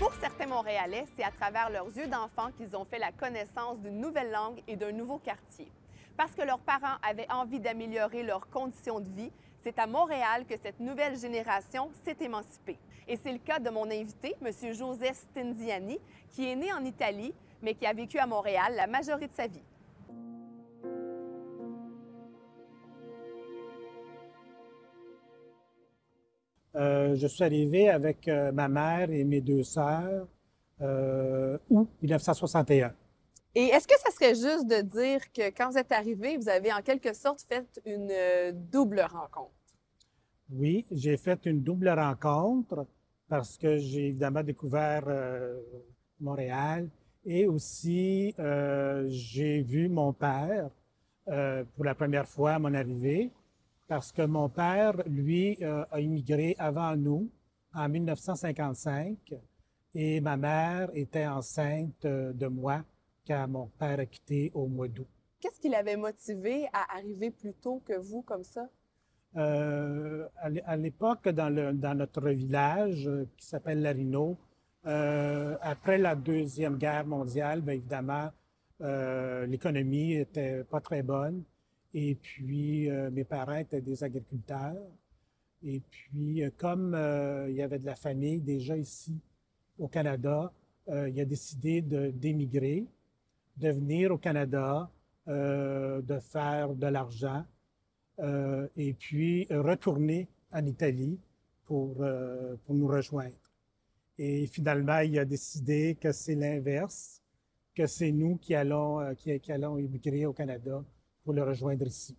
Pour certains Montréalais, c'est à travers leurs yeux d'enfants qu'ils ont fait la connaissance d'une nouvelle langue et d'un nouveau quartier. Parce que leurs parents avaient envie d'améliorer leurs conditions de vie, c'est à Montréal que cette nouvelle génération s'est émancipée. Et c'est le cas de mon invité, M. Joseph Stinziani, qui est né en Italie, mais qui a vécu à Montréal la majorité de sa vie. Je suis arrivé avec ma mère et mes deux sœurs août 1961. Et est-ce que ça serait juste de dire que quand vous êtes arrivé, vous avez en quelque sorte fait une double rencontre? Oui, j'ai fait une double rencontre parce que j'ai évidemment découvert Montréal et aussi j'ai vu mon père pour la première fois à mon arrivée parce que mon père, lui, a immigré avant nous en 1955 et ma mère était enceinte de moi quand mon père a quitté au mois d'août. Qu'est-ce qui l'avait motivé à arriver plus tôt que vous, comme ça? À l'époque, dans notre village qui s'appelle Larino, après la Deuxième Guerre mondiale, bien évidemment, l'économie était pas très bonne. Et puis, mes parents étaient des agriculteurs. Et puis, comme il y avait de la famille déjà ici au Canada, il a décidé d'émigrer, de venir au Canada, de faire de l'argent. Et puis retourner en Italie pour nous rejoindre. Et finalement, il a décidé que c'est l'inverse, que c'est nous qui allons émigrer au Canada pour le rejoindre ici.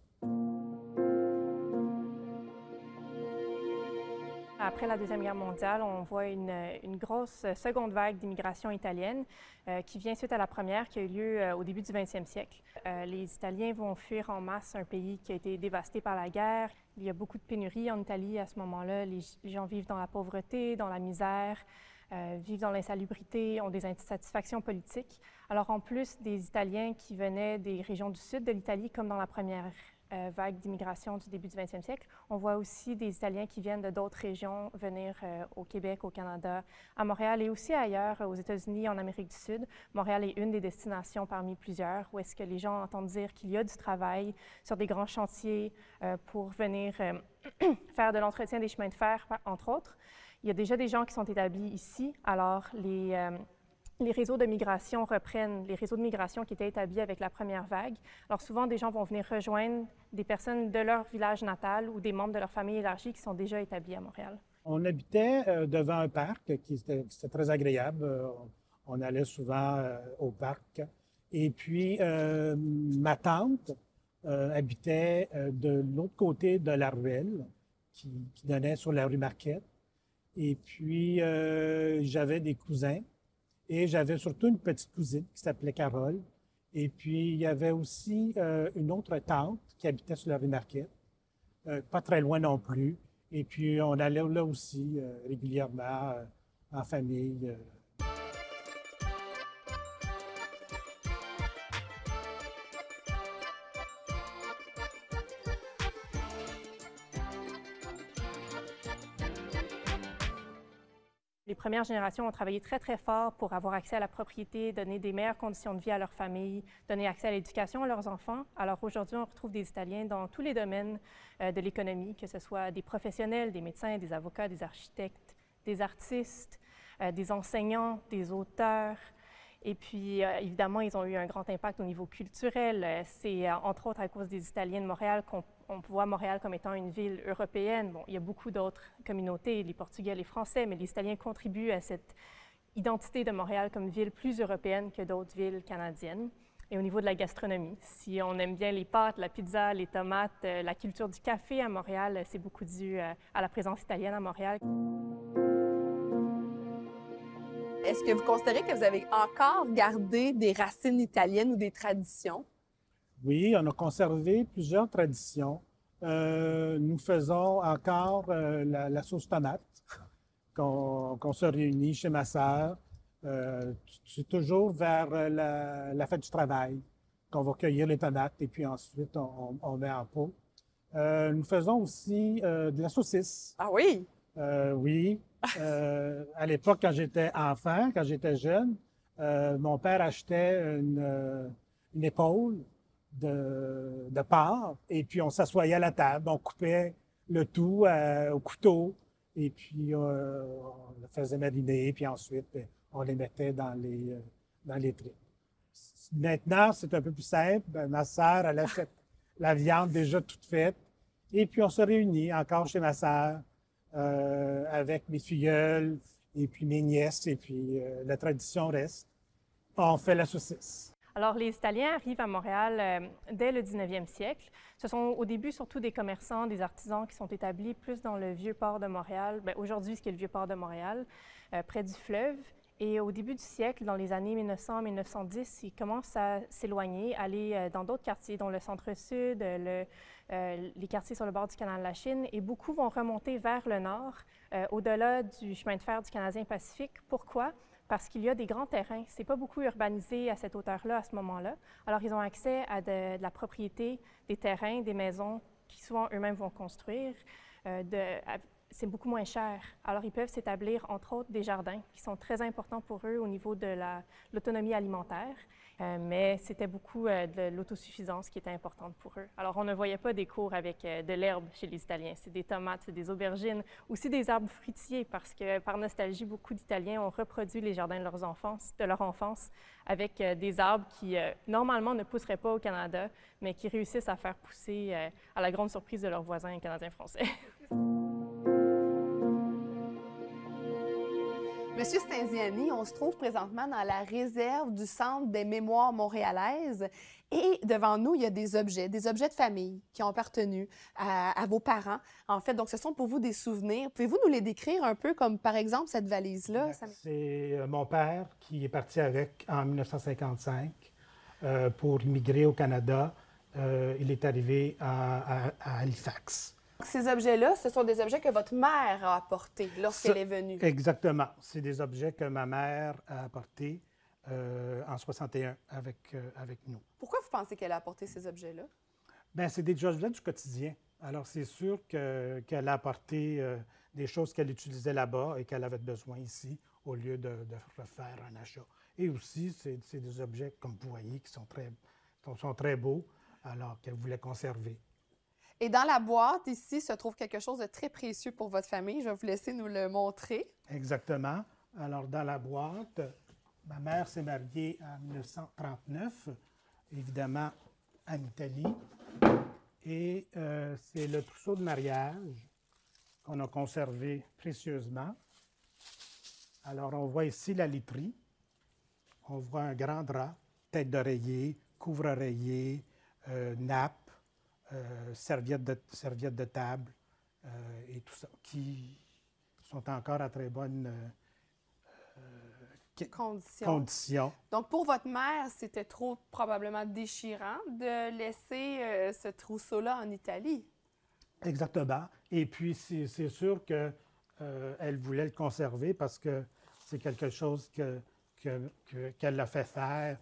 Après la Deuxième Guerre mondiale, on voit une grosse seconde vague d'immigration italienne qui vient suite à la première qui a eu lieu au début du 20e siècle. Les Italiens vont fuir en masse un pays qui a été dévasté par la guerre. Il y a beaucoup de pénuries en Italie à ce moment-là. Les gens vivent dans la pauvreté, dans la misère, vivent dans l'insalubrité, ont des insatisfactions politiques. Alors en plus des Italiens qui venaient des régions du sud de l'Italie, comme dans la première vague d'immigration du début du 20e siècle. On voit aussi des Italiens qui viennent de d'autres régions venir au Québec, au Canada, à Montréal et aussi ailleurs, aux États-Unis, en Amérique du Sud. Montréal est une des destinations parmi plusieurs où est-ce que les gens entendent dire qu'il y a du travail sur des grands chantiers pour venir faire de l'entretien des chemins de fer, entre autres. Il y a déjà des gens qui sont établis ici, alors les réseaux de migration reprennent, les réseaux de migration qui étaient établis avec la première vague. Alors souvent, des gens vont venir rejoindre des personnes de leur village natal ou des membres de leur famille élargie qui sont déjà établis à Montréal. On habitait devant un parc c'était très agréable. On allait souvent au parc. Et puis, ma tante habitait de l'autre côté de la ruelle qui donnait sur la rue Marquette. Et puis, j'avais des cousins. Et j'avais surtout une petite cousine qui s'appelait Carole. Et puis, il y avait aussi une autre tante qui habitait sur la rue Marquette, pas très loin non plus. Et puis, on allait là aussi régulièrement en famille. Les premières générations ont travaillé très, très fort pour avoir accès à la propriété, donner des meilleures conditions de vie à leurs familles, donner accès à l'éducation à leurs enfants. Alors aujourd'hui, on retrouve des Italiens dans tous les domaines de l'économie, que ce soit des professionnels, des médecins, des avocats, des architectes, des artistes, des enseignants, des auteurs. Et puis, évidemment, ils ont eu un grand impact au niveau culturel. C'est entre autres à cause des Italiens de Montréal qu'on voit Montréal comme étant une ville européenne. Bon, il y a beaucoup d'autres communautés, les Portugais, les Français, mais les Italiens contribuent à cette identité de Montréal comme ville plus européenne que d'autres villes canadiennes. Et au niveau de la gastronomie, si on aime bien les pâtes, la pizza, les tomates, la culture du café à Montréal, c'est beaucoup dû à la présence italienne à Montréal. Est-ce que vous considérez que vous avez encore gardé des racines italiennes ou des traditions? Oui, on a conservé plusieurs traditions. Nous faisons encore la sauce tomate qu'on se réunit chez ma sœur. C'est toujours vers la fête du travail qu'on va cueillir les tomates et puis ensuite on met en pot. Nous faisons aussi de la saucisse. Ah oui? Oui. À l'époque, quand j'étais enfant, quand j'étais jeune, mon père achetait une épaule de porc et puis on s'assoyait à la table, on coupait le tout au couteau et puis on le faisait mariner, puis ensuite on les mettait dans les tripes. Maintenant, c'est un peu plus simple. Ben, ma sœur, elle achète la viande déjà toute faite et puis on se réunit encore chez ma sœur avec mes filleuls et puis mes nièces et puis la tradition reste. On fait la saucisse. Alors, les Italiens arrivent à Montréal dès le 19e siècle. Ce sont au début surtout des commerçants, des artisans qui sont établis plus dans le vieux port de Montréal, aujourd'hui ce qui est le vieux port de Montréal, près du fleuve. Et au début du siècle, dans les années 1900-1910, ils commencent à s'éloigner, aller dans d'autres quartiers, dont le centre-sud, les quartiers sur le bord du canal de la Chine, et beaucoup vont remonter vers le nord, au-delà du chemin de fer du Canadien Pacifique. Pourquoi? Parce qu'il y a des grands terrains. Ce n'est pas beaucoup urbanisé à cette hauteur-là, à ce moment-là. Alors, ils ont accès à de la propriété, des terrains, des maisons qui souvent eux-mêmes vont construire. C'est beaucoup moins cher. Alors, ils peuvent s'établir, entre autres, des jardins qui sont très importants pour eux au niveau de l'autonomie alimentaire. Mais c'était beaucoup de l'autosuffisance qui était importante pour eux. Alors, on ne voyait pas des cours avec de l'herbe chez les Italiens. C'est des tomates, c'est des aubergines, aussi des arbres fruitiers, parce que par nostalgie, beaucoup d'Italiens ont reproduit les jardins de leur enfance avec des arbres qui, normalement, ne pousseraient pas au Canada, mais qui réussissent à faire pousser à la grande surprise de leurs voisins canadiens-français. Monsieur Stinziani, on se trouve présentement dans la réserve du Centre des mémoires montréalaises et devant nous, il y a des objets de famille qui ont appartenu à vos parents. En fait, donc ce sont pour vous des souvenirs. Pouvez-vous nous les décrire un peu comme, par exemple, cette valise-là? C'est mon père qui est parti avec en 1955 pour immigrer au Canada. Il est arrivé à Halifax. Ces objets-là, ce sont des objets que votre mère a apportés lorsqu'elle est venue. Exactement. C'est des objets que ma mère a apportés en 61 avec nous. Pourquoi vous pensez qu'elle a apporté ces objets-là? Bien, c'est des objets du quotidien. Alors, c'est sûr qu'elle a apporté des choses qu'elle utilisait là-bas et qu'elle avait besoin ici au lieu de refaire un achat. Et aussi, c'est des objets, comme vous voyez, qui sont très beaux, alors qu'elle voulait conserver. Et dans la boîte, ici, se trouve quelque chose de très précieux pour votre famille. Je vais vous laisser nous le montrer. Exactement. Alors, dans la boîte, ma mère s'est mariée en 1939, évidemment en Italie. Et c'est le trousseau de mariage qu'on a conservé précieusement. Alors, on voit ici la literie. On voit un grand drap, tête d'oreiller, couvre-oreiller, nappe. Serviettes de table et tout ça, qui sont encore à très bonne condition. Donc, pour votre mère, c'était trop probablement déchirant de laisser ce trousseau-là en Italie. Exactement. Et puis, c'est sûr qu'elle voulait le conserver parce que c'est quelque chose qu'elle a fait faire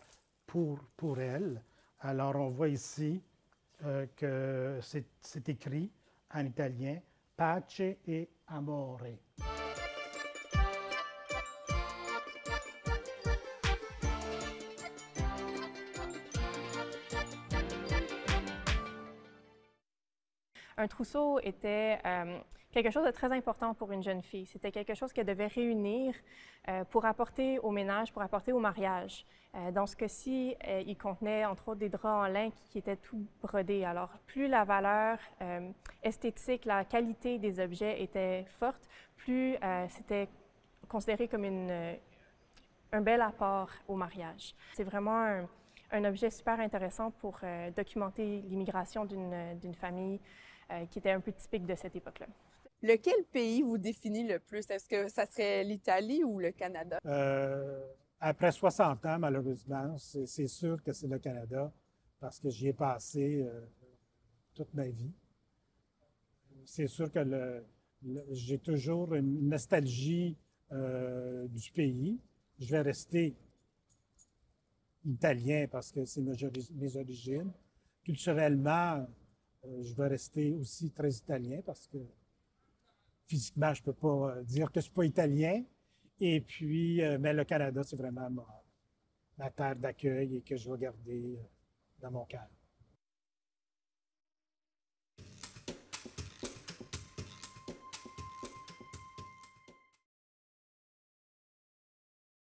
pour elle. Alors, on voit ici que c'est écrit en italien « Pace e amore ». Un trousseau était quelque chose de très important pour une jeune fille. C'était quelque chose qu'elle devait réunir pour apporter au ménage, pour apporter au mariage. Dans ce cas-ci, il contenait entre autres des draps en lin qui étaient tout brodés. Alors, plus la valeur esthétique, la qualité des objets était forte, plus c'était considéré comme un bel apport au mariage. C'est vraiment un objet super intéressant pour documenter l'immigration d'une famille qui était un peu typique de cette époque-là. Lequel pays vous définit le plus? Est-ce que ça serait l'Italie ou le Canada? Après 60 ans, malheureusement, c'est sûr que c'est le Canada parce que j'y ai passé toute ma vie. C'est sûr que j'ai toujours une nostalgie du pays. Je vais rester italien parce que c'est mes origines. Culturellement, je vais rester aussi très italien parce que physiquement, je ne peux pas dire que je ne suis pas italien. Et puis, mais le Canada, c'est vraiment ma terre d'accueil et que je vais garder dans mon cœur.